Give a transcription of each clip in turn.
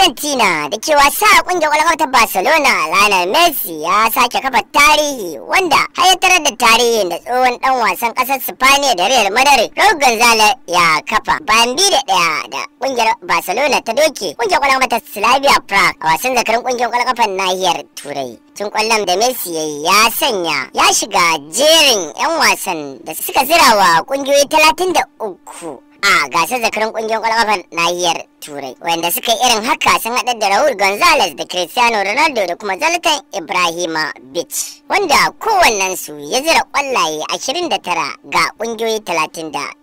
Fiorentina da ke wasa a kungiyar ƙwallon ta Barcelona, Lionel Messi ya sake kafa tarihi wanda hayatar da tarihin da tsohon dan wasan ƙasar Spaniya da Real Madrid Raul Gonzalez ya kafa bayan 2-1 da kungiyar Barcelona ta doke kungiyar ƙwallon ta Slavia Prague a wasan zakarin kungiyar ƙwallon kafar nahiyar Turai. Tun kwallon da Messi ya sanya ya shiga jerin 'yan wasan da suka zirawa kungiyoyi 33 a gasar zakarin kungiyar ƙwallon kafar nahiyar Turai, wanda suka yi irin haka sun haɗa da Raul Gonzalez da Cristiano Ronaldo da kuma Zlatan Ibrahimovic, wanda kowannensu ya zira ƙwallaye 29 ga kungiyoyi 30.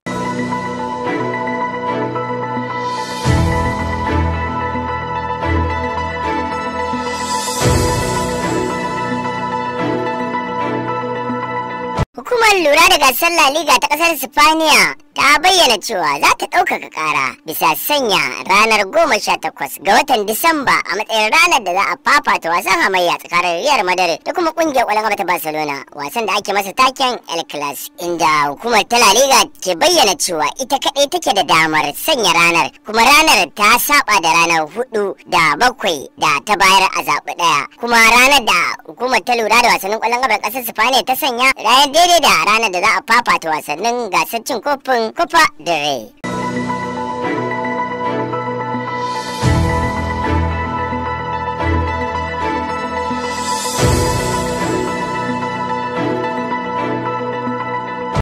Hukumar lura da gasar La Liga ta kasar Spaniya ta bayyana cewa za ta ɗaukaka ƙara bisa sanya ranar 18 ga watan Disamba a matsayin ranar da za a fafata wasan hamayya tsakanin Real Madrid da kuma ƙungiyar ƙwallon ƙafa ta Barcelona, wasan da ake masa taken El Clasico, inda hukumar ta La Liga ke bayyana cewa ita kaɗai take da damar sanya ranar, kuma ranar ta saba da ranar 4 da 7 da ta bayar a zaɓi ɗaya, kuma ranar da hukumar ta lura da wasannin ƙwallon ƙafar ƙasar Spaniya ta sanya ranar daidai da ranar da za a fafata wasannin gasar cin kofin Copa del Rey.